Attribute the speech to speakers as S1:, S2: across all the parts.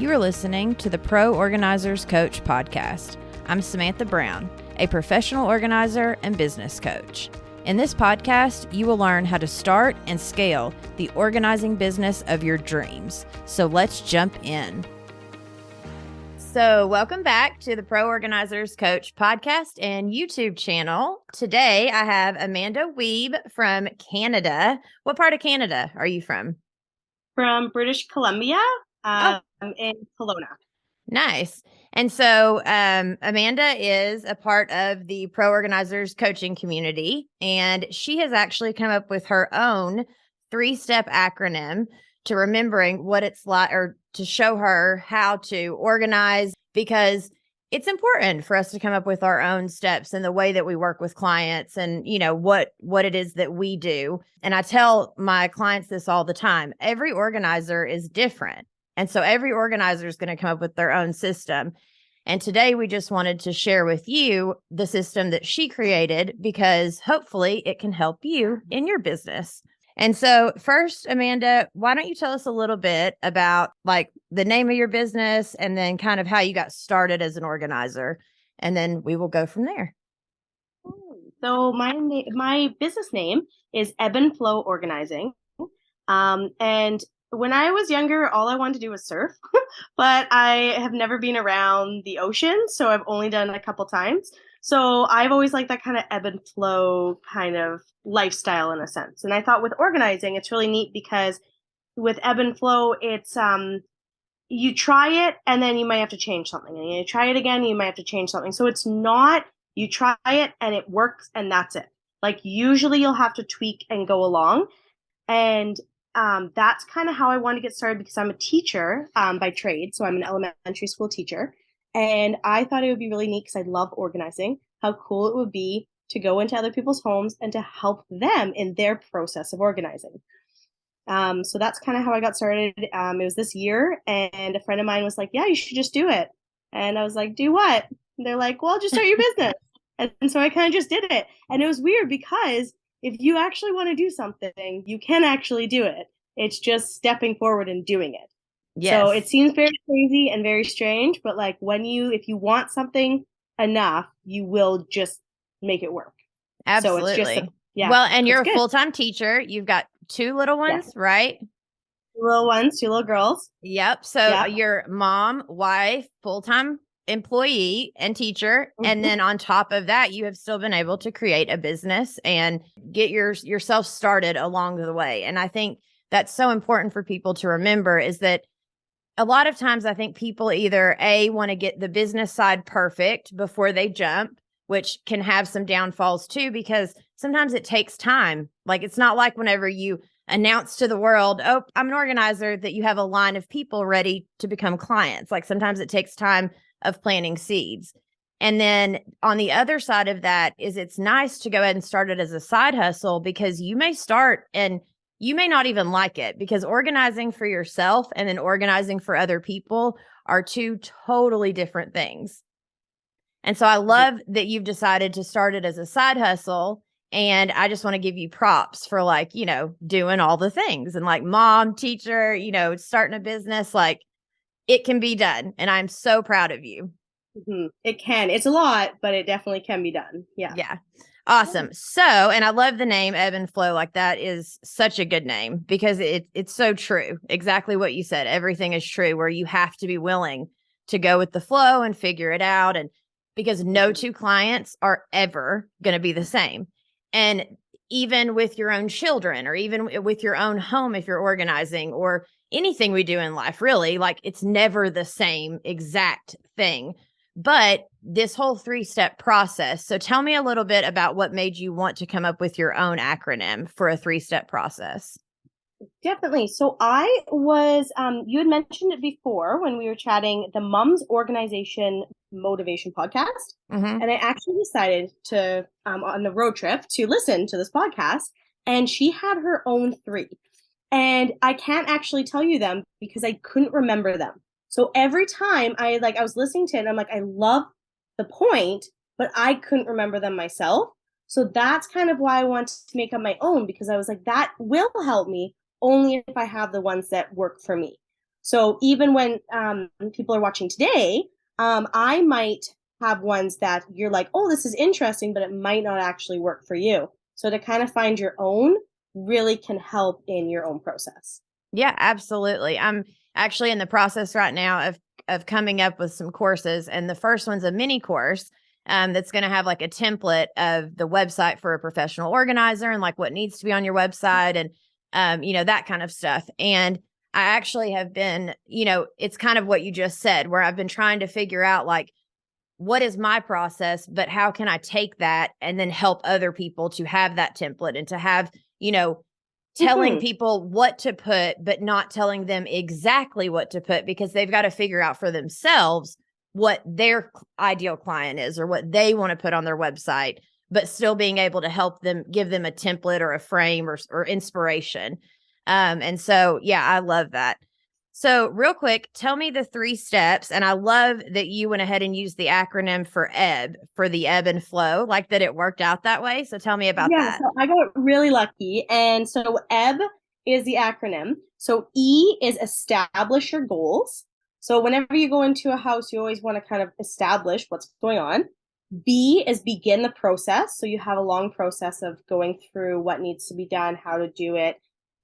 S1: You are listening to the Pro Organizers Coach podcast. I'm Samantha Brown, a professional organizer and business coach. In this podcast, you will learn how to start and scale the organizing business of your dreams. So let's jump in. So welcome back to the Pro Organizers Coach podcast and YouTube channel. Today, I have Amanda Wiebe from Canada. What part of Canada are you from?
S2: From British Columbia. In Kelowna.
S1: Nice. And so Amanda is a part of the Pro Organizers coaching community, and she has actually come up with her own 3-step acronym to remembering what it's like, or to show her how to organize, because it's important for us to come up with our own steps and the way that we work with clients and, you know, what it is that we do. And I tell my clients this all the time. Every organizer is different. And so every organizer is going to come up with their own system. And today we just wanted to share with you the system that she created, because hopefully it can help you in your business. And so first, Amanda, why don't you tell us a little bit about like the name of your business and then kind of how you got started as an organizer, and then we will go from there.
S2: So my business name is Ebb and Flow Organizing. And when I was younger, all I wanted to do was surf, but I have never been around the ocean, so I've only done it a couple times. So I've always liked that kind of ebb and flow kind of lifestyle in a sense. And I thought with organizing, it's really neat because with ebb and flow, it's you try it and then you might have to change something. And you try it again, you might have to change something. So it's not you try it and it works and that's it. Like usually you'll have to tweak and go along. And that's kind of how I wanted to get started, because I'm a teacher by trade. So I'm an elementary school teacher. And I thought it would be really neat, because I love organizing, how cool it would be to go into other people's homes and to help them in their process of organizing. So that's kind of how I got started. It was this year, and a friend of mine was like, yeah, you should just do it. And I was like, do what? And they're like, well, just start your business. And so I kind of just did it. And it was weird, because if you actually want to do something, you can actually do it. It's just stepping forward and doing it. Yes. So it seems very crazy and very strange, but like if you want something enough, you will just make it work.
S1: Absolutely. So it's just well, and you're a full-time teacher. You've got 2 little ones, right?
S2: 2 little ones, 2 little girls.
S1: Yep. So you're mom, wife, full-time employee and teacher. Mm-hmm. And then on top of that, you have still been able to create a business and get yourself started along the way. And I think that's so important for people to remember, is that a lot of times I think people either want to get the business side perfect before they jump, which can have some downfalls too, because sometimes it takes time. Like it's not like whenever you announce to the world, oh, I'm an organizer, that you have a line of people ready to become clients. Like sometimes it takes time of planting seeds. And then on the other side of that is it's nice to go ahead and start it as a side hustle, because you may start and you may not even like it, because organizing for yourself and then organizing for other people are 2 totally different things. And so I love that you've decided to start it as a side hustle. And I just want to give you props for like, you know, doing all the things and like mom, teacher, you know, starting a business, like it can be done. And I'm so proud of you.
S2: Mm-hmm. It can. It's a lot, but it definitely can be done. Yeah.
S1: Yeah. Awesome. So, and I love the name Ebb and Flow. Like that is such a good name, because it's so true. Exactly what you said. Everything is true, where you have to be willing to go with the flow and figure it out. And because no 2 clients are ever going to be the same. And even with your own children, or even with your own home, if you're organizing, or anything we do in life, really, like it's never the same exact thing. But this whole 3-step process. So tell me a little bit about what made you want to come up with your own acronym for a 3-step process.
S2: Definitely. So I was, you had mentioned it before when we were chatting, the Mums Organization Motivation podcast. Mm-hmm. And I actually decided to, on the road trip, to listen to this podcast, and she had her own 3. And I can't actually tell you them because I couldn't remember them. So every time I was listening to it, and I'm like, I love the point, but I couldn't remember them myself. So that's kind of why I wanted to make up my own, because I was like, that will help me only if I have the ones that work for me. So even when people are watching today, I might have ones that you're like, oh, this is interesting, but it might not actually work for you. So to kind of find your own really can help in your own process.
S1: Yeah, absolutely. I'm actually in the process right now of coming up with some courses, and the first one's a mini course that's going to have like a template of the website for a professional organizer and like what needs to be on your website and that kind of stuff. And I actually have been, it's kind of what you just said, where I've been trying to figure out like what is my process, but how can I take that and then help other people to have that template and to have, telling people what to put, but not telling them exactly what to put because they've got to figure out for themselves what their ideal client is or what they want to put on their website, but still being able to help them, give them a template or a frame or inspiration. And so, yeah, I love that. So real quick, tell me the 3 steps. And I love that you went ahead and used the acronym for EB for the ebb and flow, like that it worked out that way. So tell me about
S2: Yeah,
S1: that.
S2: so I got really lucky. And so EB is the acronym. So E is establish your goals. So whenever you go into a house, you always want to kind of establish what's going on. B is begin the process. So you have a long process of going through what needs to be done, how to do it,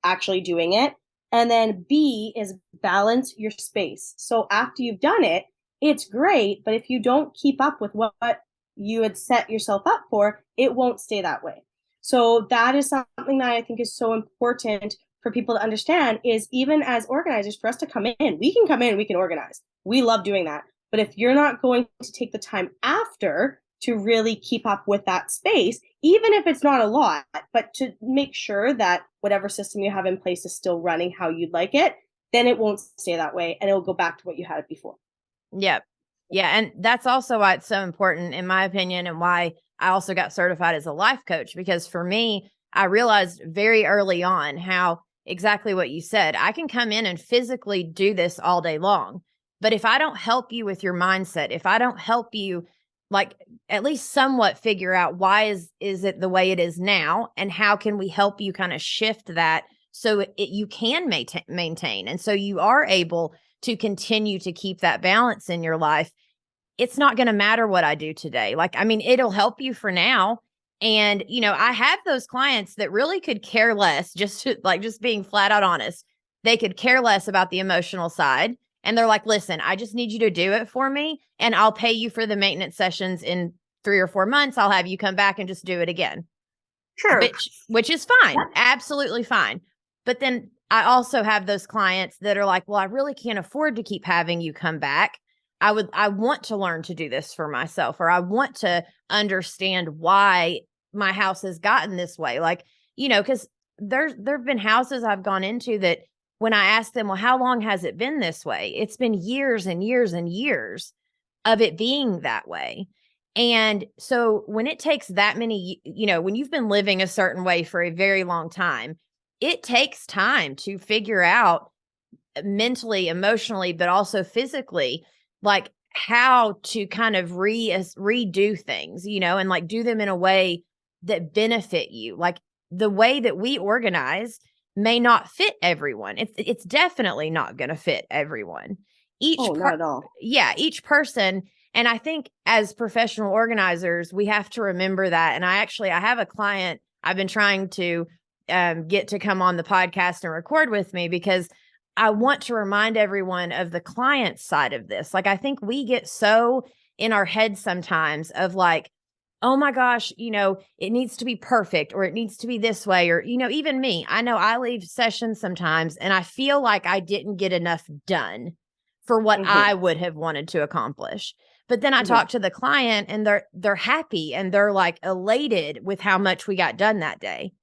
S2: actually doing it. And then B is balance your space. So after you've done it, it's great. But if you don't keep up with what you had set yourself up for, it won't stay that way. So that is something that I think is so important for people to understand is even as organizers, for us to come in, we can organize. We love doing that. But if you're not going to take the time after to really keep up with that space, even if it's not a lot, but to make sure that whatever system you have in place is still running how you'd like it, then it won't stay that way and it'll go back to what you had before.
S1: Yep. Yeah. And that's also why it's so important, in my opinion, and why I also got certified as a life coach. Because for me, I realized very early on how exactly what you said. I can come in and physically do this all day long. But if I don't help you with your mindset, if I don't help you like at least somewhat figure out why is it the way it is now, and how can we help you kind of shift that so you can maintain. And so you are able to continue to keep that balance in your life. It's not going to matter what I do today. Like, I mean, it'll help you for now. And, I have those clients that really could care less, just being flat out honest. They could care less about the emotional side. And they're like, listen, I just need you to do it for me. And I'll pay you for the maintenance sessions in 3 or 4 months. I'll have you come back and just do it again.
S2: Sure.
S1: Which is fine. Absolutely fine. But then I also have those clients that are like, well, I really can't afford to keep having you come back. I want to learn to do this for myself, or I want to understand why my house has gotten this way. Like, because there've been houses I've gone into that when I ask them, well, how long has it been this way? It's been years and years and years of it being that way. And so when it takes that many, when you've been living a certain way for a very long time, it takes time to figure out mentally, emotionally, but also physically, like how to kind of redo things, and like do them in a way that benefit you. Like the way that we organize may not fit everyone. It's definitely not going to fit everyone.
S2: Not at all.
S1: Yeah, each person. And I think as professional organizers, we have to remember that. And I have a client I've been trying to get to come on the podcast and record with me because I want to remind everyone of the client side of this. Like, I think we get so in our head sometimes of like, oh my gosh, it needs to be perfect, or it needs to be this way, or, even me, I know I leave sessions sometimes and I feel like I didn't get enough done for what I would have wanted to accomplish. But then I talk to the client and they're happy and they're like elated with how much we got done that day.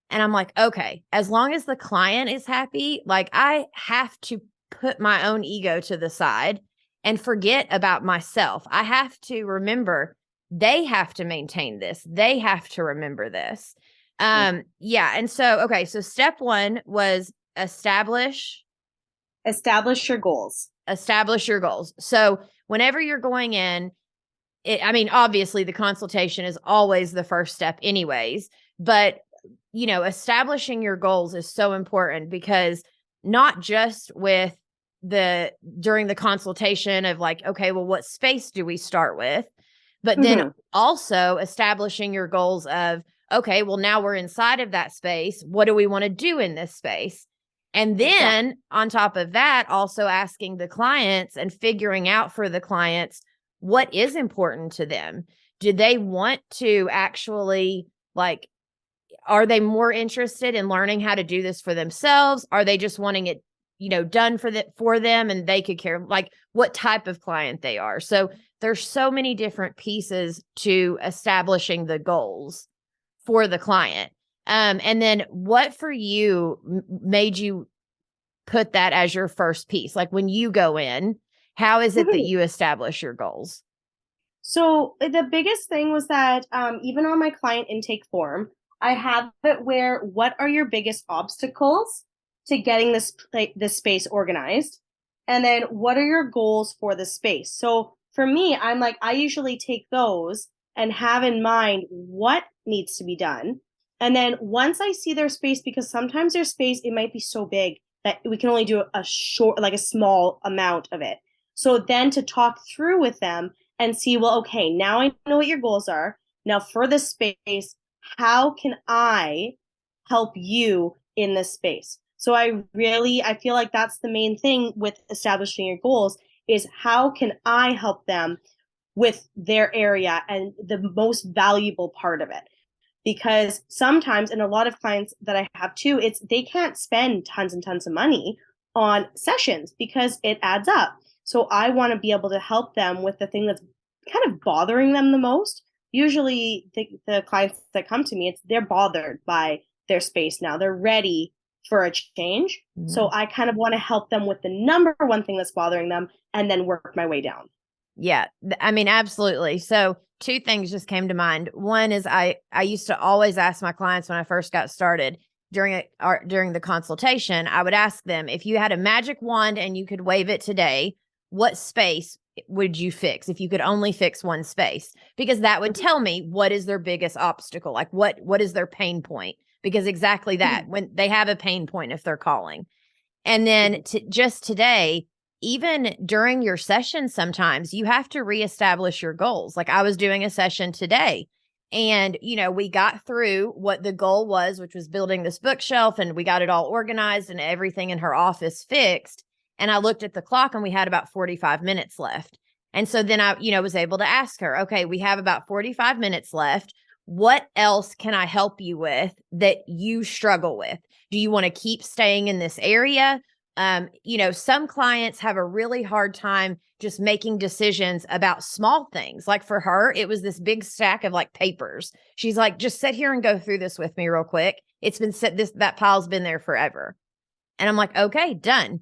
S1: And I'm like, okay, as long as the client is happy, like I have to put my own ego to the side and forget about myself. I have to remember they have to maintain this. They have to remember this. Yeah. And so, okay. So step 1 was establish
S2: your goals.
S1: Establish your goals. So whenever you're going in, obviously the consultation is always the first step anyways, but establishing your goals is so important because not just with during the consultation of like, okay, well, what space do we start with? But then
S2: Mm-hmm.
S1: also establishing your goals of, okay, well, now we're inside of that space. What do we want to do in this space? And
S2: Exactly.
S1: then on top of that, also asking the clients and figuring out for the clients what is important to them. Do they want to actually, like, are they more interested in learning how to do this for themselves? Are they just wanting it, done for them and they could care, like, what type of client they are? So there's so many different pieces to establishing the goals for the client. And then what for you made you put that as your first piece? Like when you go in, how is it that
S2: Mhm.
S1: you establish your goals?
S2: So the biggest thing was that even on my client intake form, I have it where what are your biggest obstacles to getting this space organized, and then what are your goals for the space. So for me, I'm like I usually take those and have in mind what needs to be done, and then once I see their space, because sometimes their space it might be so big that we can only do a short, like a small amount of it. So then to talk through with them and see, well, okay, now I know what your goals are. Now for this space, how can I help you in this space? So I feel like that's the main thing with establishing your goals is how can I help them with their area and the most valuable part of it? Because sometimes, and a lot of clients that I have too, it's they can't spend tons and tons of money on sessions because it adds up. So I want to be able to help them with the thing that's kind of bothering them the most. Usually the clients that come to me, they're bothered by their space now. They're ready for a change. So
S1: Mhm.
S2: I kind of want to help them with the number one thing that's bothering them and then work my way down.
S1: Yeah, I mean, absolutely. So two things just came to mind. One is I used to always ask my clients when I first got started during the consultation, I would ask them, if you had a magic wand and you could wave it today, what space would you fix if you could only fix one space? Because that would tell me what is their biggest obstacle, like what is their pain point? Because exactly that, when they have a pain point if they're calling. And then just today, even during your session, sometimes you have to reestablish your goals. Like I was doing a session today and, we got through what the goal was, which was building this bookshelf, and we got it all organized and everything in her office fixed. And I looked at the clock and we had about 45 minutes left. And so then I, was able to ask her, okay, we have about 45 minutes left. What else can I help you with that you struggle with? Do you want to keep staying in this area? Some clients have a really hard time just making decisions about small things. Like for her, it was this big stack of like papers. She's like, just sit here and go through this with me real quick. It's been set, that pile's been there forever. And I'm like, okay, done.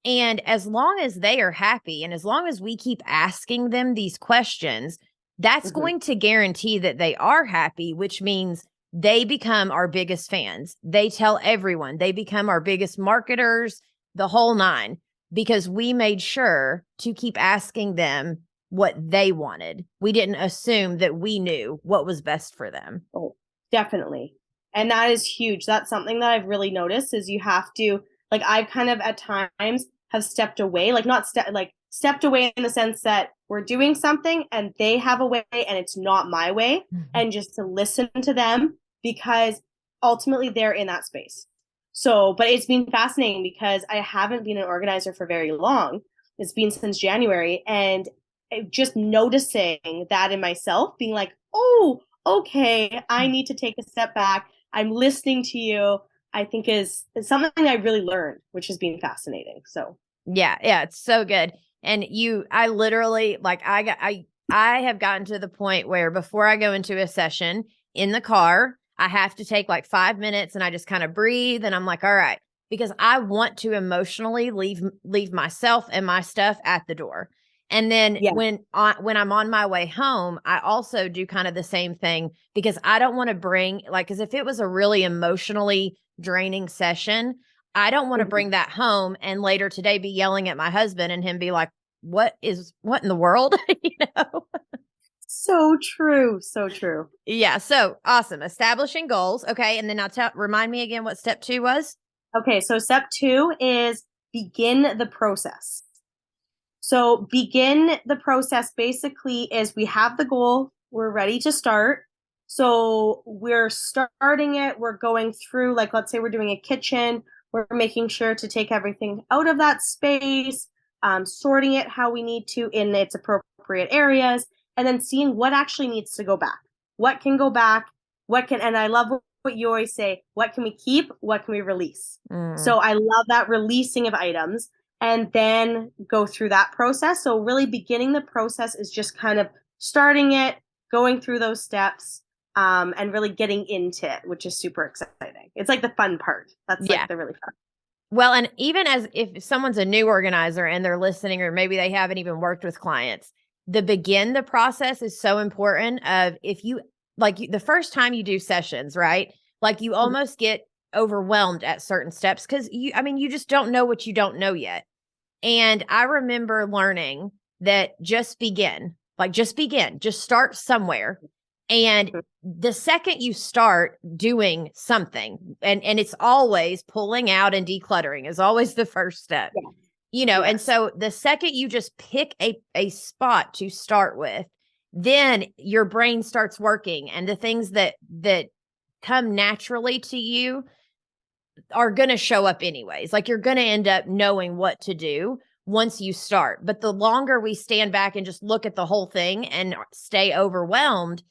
S1: And as long as they are happy and as long as we keep asking them these questions, that's
S2: Mm-hmm.
S1: going to guarantee that they are happy, which means they become our biggest fans. They tell everyone, they become our biggest marketers, the whole nine, because we made sure to keep asking them what they wanted. We didn't assume that we knew what was best for them.
S2: Oh, definitely. And that is huge. That's something that I've really noticed is you have to like I've kind of at times have stepped away, like not stepped away in the sense that we're doing something and they have a way and it's not my way,
S1: Mhm.
S2: and just to listen to them because ultimately they're in that space. So, but it's been fascinating because I haven't been an organizer for very long. It's been since January, and just noticing that in myself, being like, oh, okay, I need to take a step back. I'm listening to you. I think is something I really learned, which has been fascinating. So
S1: Yeah, it's so good. And I literally like I have gotten to the point where before I go into a session in the car, I have to take like 5 minutes and I just kind of breathe and I'm like, all right, because I want to emotionally leave myself and my stuff at the door. And then
S2: yeah.
S1: when I'm on my way home, I also do kind of the same thing because I don't want to bring like, because if it was a really emotionally draining session, I don't want to
S2: Mhm.
S1: bring that home and later today be yelling at my husband and him be like, what in the world? you know?
S2: So true. So true.
S1: Yeah. So awesome. Establishing goals. Okay. And then remind me again what step 2 was.
S2: Okay, so step two is begin the process. So begin the process basically is we have the goal, we're ready to start. So we're starting it, we're going through, like, let's say we're doing a kitchen, we're making sure to take everything out of that space, sorting it how we need to in its appropriate areas, and then seeing what actually needs to go back. What can go back? And I love what you always say, what can we keep? What can we release? So I love that releasing of items and then go through that process. So really beginning the process is just kind of starting it, going through those steps, and really getting into it, which is super exciting. It's like the fun part. That's like the really fun.
S1: Well, and even as if someone's a new organizer and they're listening, or maybe they haven't even worked with clients, the process is so important. Of if you like the first time you do sessions, right? Like you almost get overwhelmed at certain steps because you just don't know what you don't know yet. And I remember learning that just begin, just start somewhere. And the second you start doing something, and it's always pulling out and decluttering is always the first step, and so the second you just pick a spot to start with, then your brain starts working, and the things that come naturally to you are going to show up anyways. Like you're going to end up knowing what to do once you start. But the longer we stand back and just look at the whole thing and stay overwhelmed,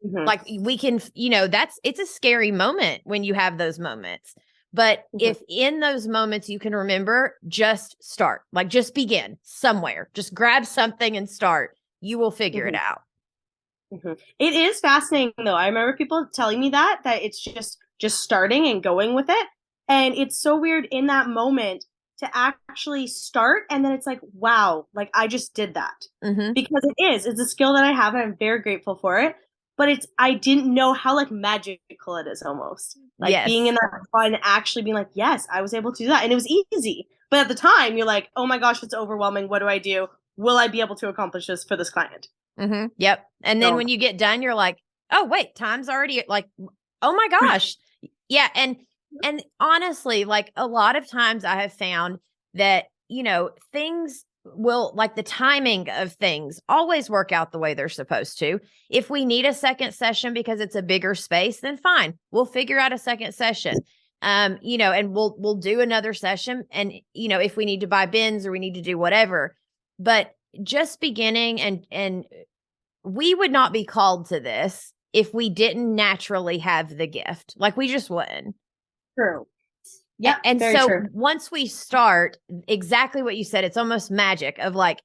S1: like we can, it's a scary moment when you have those moments. But if in those moments you can remember, just start, like just begin somewhere, just grab something and start, you will figure it out.
S2: It is fascinating though. I remember people telling me that it's just starting and going with it. And it's so weird in that moment to actually start. And then it's like, wow, like I just did that because it's a skill that I have and I'm very grateful for it. But I didn't know how like magical it is almost. Like being in that spot and actually being like, yes, I was able to do that. And it was easy. But at the time you're like, oh my gosh, it's overwhelming. What do I do? Will I be able to accomplish this for this client?
S1: Yep. And then when you get done, you're like, oh, wait, time's already like, oh my gosh. Yeah. And honestly, like a lot of times I have found that, things will, like the timing of things always work out the way they're supposed to. If we need a second session because it's a bigger space, then fine, we'll figure out a second session. And we'll do another session. And, if we need to buy bins or we need to do whatever, but just beginning and we would not be called to this if we didn't naturally have the gift. Like we just wouldn't.
S2: True. Yeah.
S1: And so once we start, exactly what you said, it's almost magic of like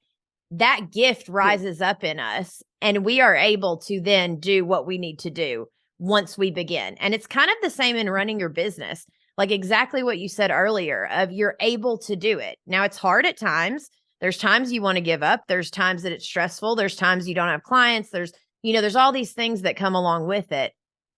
S1: that gift rises up in us and we are able to then do what we need to do once we begin. And it's kind of the same in running your business, like exactly what you said earlier of you're able to do it. Now it's hard at times. There's times you want to give up. There's times that it's stressful. There's times you don't have clients. There's all these things that come along with it,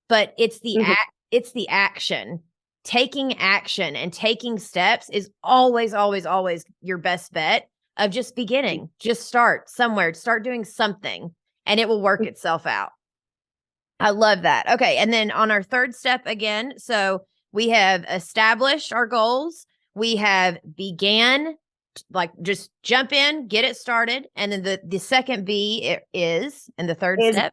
S1: but it's the action. Taking action and taking steps is always, always, always your best bet of just beginning. Just start somewhere, start doing something, and it will work itself out. I love that. Okay. And then on our third step again, so we have established our goals. We have began, like just jump in, get it started. And then the second B is, and the third step,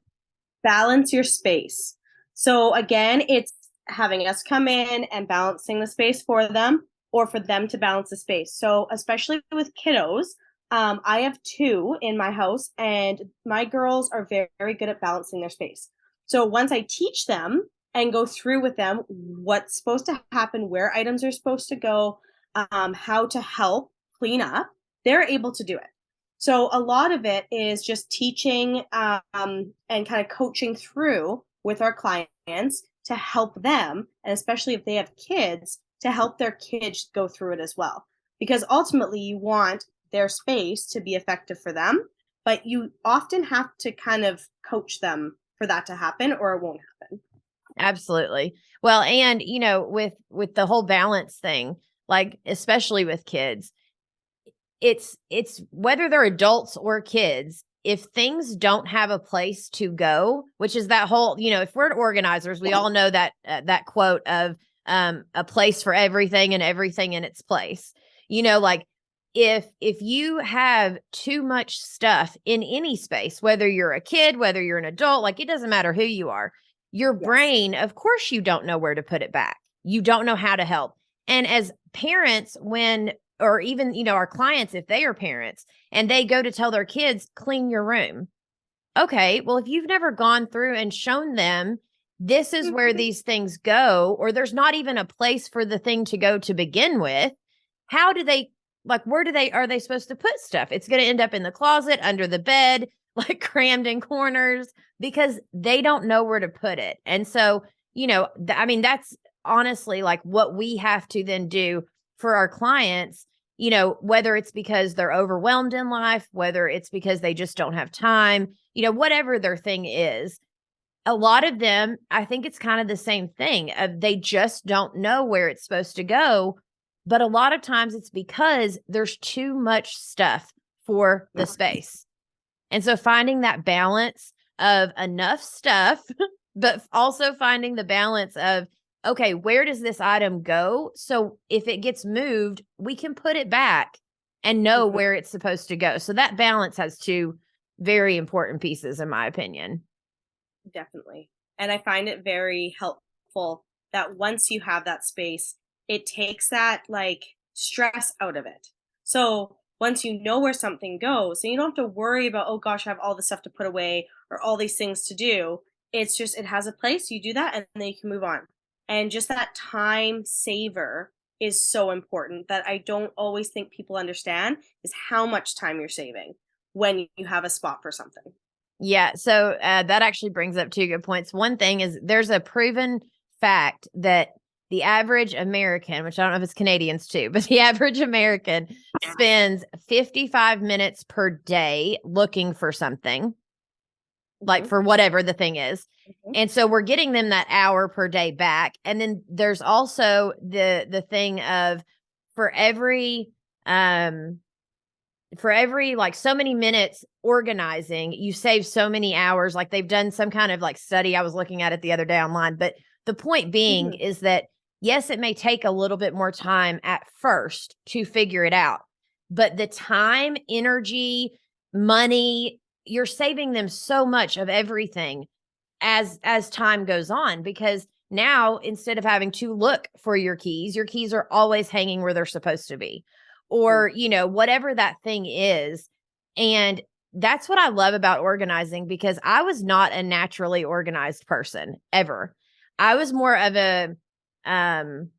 S2: balance your space. So again, it's having us come in and balancing the space for them or for them to balance the space. So especially with kiddos, I have 2 in my house and my girls are very, very good at balancing their space. So once I teach them and go through with them what's supposed to happen, where items are supposed to go, how to help clean up, they're able to do it. So a lot of it is just teaching and kind of coaching through with our clients to help them, and especially if they have kids, to help their kids go through it as well. Because ultimately you want their space to be effective for them, but you often have to kind of coach them for that to happen or it won't happen.
S1: Absolutely. Well, and with the whole balance thing, like especially with kids, it's whether they're adults or kids, if things don't have a place to go, which is that whole, if we're organizers, we all know that that quote of a place for everything and everything in its place. Like if you have too much stuff in any space, whether you're a kid, whether you're an adult, like it doesn't matter who you are, your brain, of course, you don't know where to put it back. You don't know how to help. And as parents, or even, our clients, if they are parents and they go to tell their kids, clean your room. Okay, well, if you've never gone through and shown them this is where these things go, or there's not even a place for the thing to go to begin with, how do they, where are they supposed to put stuff? It's going to end up in the closet, under the bed, like crammed in corners, because they don't know where to put it. And so, that's honestly like what we have to then do for our clients, whether it's because they're overwhelmed in life, whether it's because they just don't have time, whatever their thing is. A lot of them, I think it's kind of the same thing. They just don't know where it's supposed to go. But a lot of times it's because there's too much stuff for the space. And so finding that balance of enough stuff, but also finding the balance of, okay, where does this item go? So if it gets moved, we can put it back and know where it's supposed to go. So that balance has two very important pieces, in my opinion.
S2: Definitely. And I find it very helpful that once you have that space, it takes that like stress out of it. So once you know where something goes, and you don't have to worry about, oh gosh, I have all this stuff to put away or all these things to do. It's just, it has a place, you do that, and then you can move on. And just that time saver is so important that I don't always think people understand is how much time you're saving when you have a spot for something.
S1: Yeah. So that actually brings up two good points. One thing is there's a proven fact that the average American, which I don't know if it's Canadians too, but the average American spends 55 minutes per day looking for something, like for whatever the thing is. And so we're getting them that hour per day back. And then there's also the thing of for every like so many minutes organizing, you save so many hours. Like they've done some kind of like study. I was looking at it the other day online, but the point being is that yes, it may take a little bit more time at first to figure it out, but the time, energy, money, you're saving them so much of everything as time goes on, because now instead of having to look for your keys are always hanging where they're supposed to be, or whatever that thing is. And that's what I love about organizing, because I was not a naturally organized person ever. I was more of a kind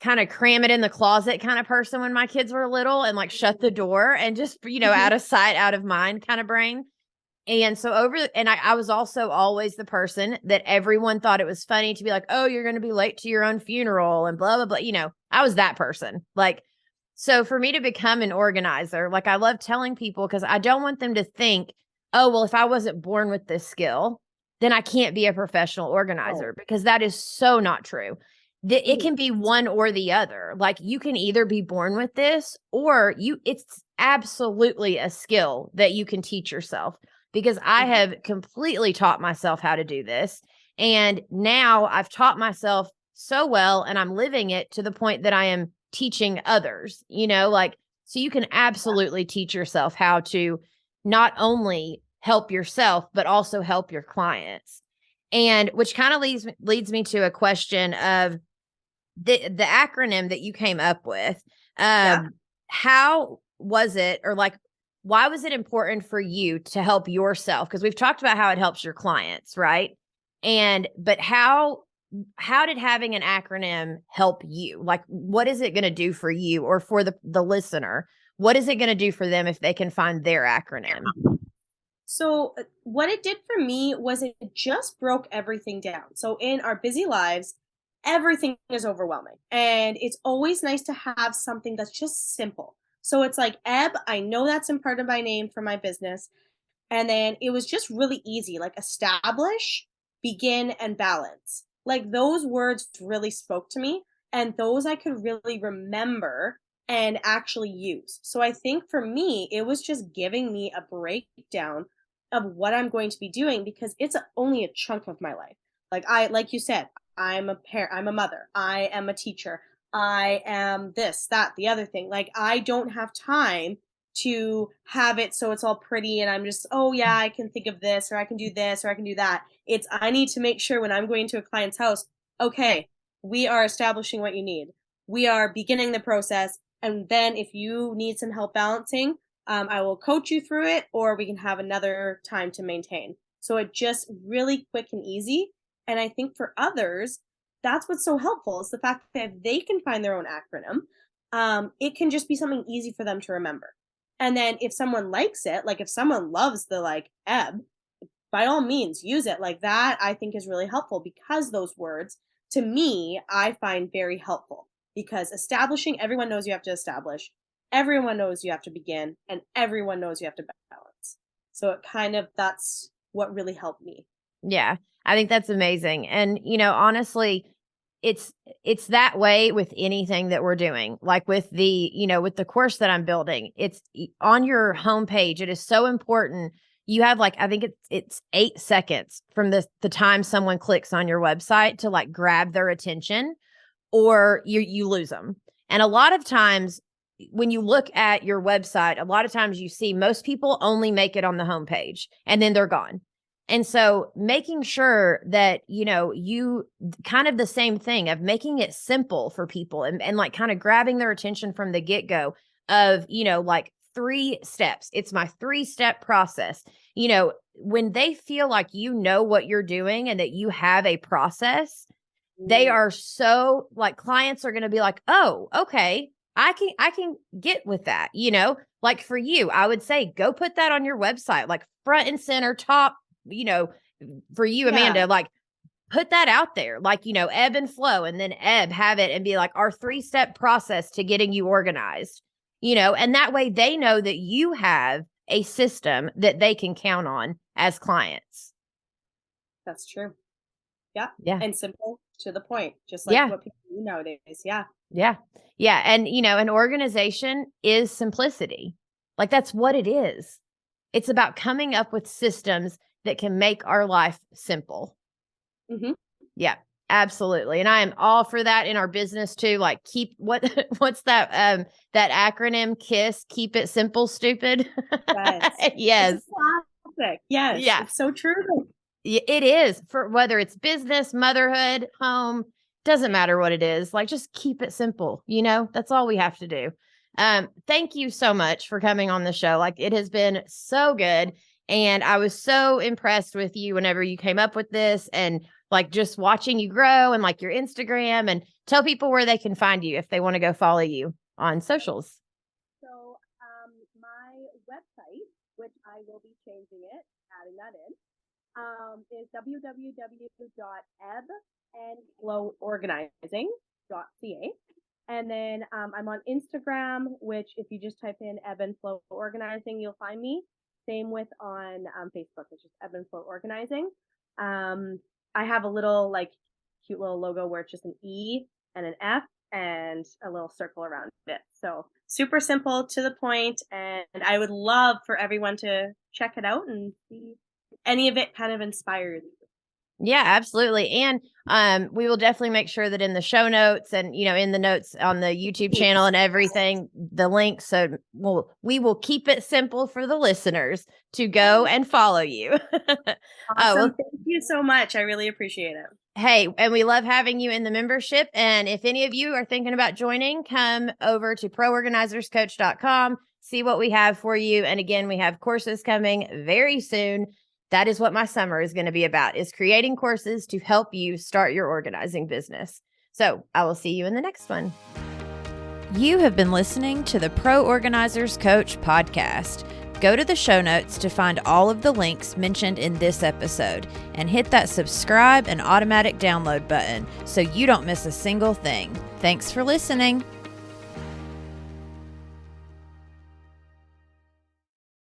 S1: of cram it in the closet kind of person when my kids were little, and like shut the door and just out of sight, out of mind kind of brain. And so I was also always the person that everyone thought it was funny to be like, oh, you're going to be late to your own funeral and blah, blah, blah. I was that person. Like, so for me to become an organizer, like I love telling people, because I don't want them to think, oh, well, if I wasn't born with this skill, then I can't be a professional organizer, because that is so not true. It can be one or the other. Like you can either be born with this, or it's absolutely a skill that you can teach yourself, because I have completely taught myself how to do this. And now I've taught myself so well, and I'm living it to the point that I am teaching others, so you can absolutely teach yourself how to not only help yourself, but also help your clients. And which kind of leads me to a question of the acronym that you came up with. How was it, or like, why was it important for you to help yourself? Because we've talked about how it helps your clients, right? But how did having an acronym help you? Like, what is it going to do for you, or for the listener? What is it going to do for them if they can find their acronym?
S2: So what it did for me was it just broke everything down. So in our busy lives, everything is overwhelming, and it's always nice to have something that's just simple. So it's like Ebb, I know that's in part of my name for my business. And then it was just really easy, like establish, begin, and balance. Like those words really spoke to me, and those I could really remember and actually use. So I think for me, it was just giving me a breakdown of what I'm going to be doing, because it's only a chunk of my life. Like you said, I'm a parent, I'm a mother, I am a teacher, I am this, that, the other thing. Like, I don't have time to have it so it's all pretty and I'm just, oh yeah, I can think of this or I can do this or I can do that. It's, I need to make sure when I'm going to a client's house, okay, we are establishing what you need. We are beginning the process. And then if you need some help balancing, I will coach you through it, or we can have another time to maintain. So it just really quick and easy. And I think for others, that's what's so helpful is the fact that if they can find their own acronym, it can just be something easy for them to remember. And then if someone likes it, like if someone loves the like ebb, by all means use it. Like that I think is really helpful, because those words to me I find very helpful, because establishing, everyone knows you have to establish, everyone knows you have to begin, and everyone knows you have to balance. So it kind of, that's what really helped me.
S1: Yeah, I think that's amazing. And, honestly, it's that way with anything that we're doing. Like with with the course that I'm building, it's on your homepage. It is so important. You have I think it's 8 seconds from the time someone clicks on your website to grab their attention, or you lose them. And a lot of times when you look at your website, a lot of times you see most people only make it on the homepage and then they're gone. And so making sure that, you kind of the same thing of making it simple for people and kind of grabbing their attention from the get-go of, 3 steps. It's my 3-step process. When they feel like what you're doing and that you have a process, they are so clients are going to be like, oh, okay, I can get with that. For you, I would say, go put that on your website, front and center, top, for you, Amanda, put that out there, ebb and flow, and then have it and be our 3-step process to getting you organized, and that way they know that you have a system that they can count on as clients.
S2: That's true. Yeah.
S1: Yeah.
S2: And simple, to the point, just like what people do nowadays. Yeah.
S1: Yeah. Yeah. And, an organization is simplicity. That's what it is. It's about coming up with systems that can make our life simple.
S2: Mm-hmm.
S1: Yeah, absolutely. And I am all for that in our business too. Keep what's that acronym KISS, keep it simple, stupid.
S2: Yes.
S1: Yes.
S2: Classic. Yes. Yeah. It's so true.
S1: It is, for whether it's business, motherhood, home, doesn't matter what it is. Just keep it simple. That's all we have to do. Thank you so much for coming on the show. It has been so good. And I was so impressed with you whenever you came up with this, and just watching you grow, and your Instagram, and tell people where they can find you if they want to go follow you on socials.
S2: So, my website, which I will be changing it, adding that in, is www.ebbandfloworganizing.ca. And then I'm on Instagram, which if you just type in Ebb and Flow Organizing, you'll find me. Same with on Facebook, which is Ebb and Flow Organizing. I have a little cute little logo where it's just an E and an F and a little circle around it. So super simple, to the point, and I would love for everyone to check it out and see if any of it kind of inspires you.
S1: Yeah, absolutely. And we will definitely make sure that in the show notes and, in the notes on the YouTube channel and everything, the links. So we will keep it simple for the listeners to go and follow you.
S2: Awesome. Thank you so much. I really appreciate it.
S1: Hey, and we love having you in the membership. And if any of you are thinking about joining, come over to proorganizerscoach.com, see what we have for you. And again, we have courses coming very soon. That is what my summer is going to be about, is creating courses to help you start your organizing business. So I will see you in the next one. You have been listening to the Pro Organizers Coach podcast. Go to the show notes to find all of the links mentioned in this episode, and hit that subscribe and automatic download button so you don't miss a single thing. Thanks for listening.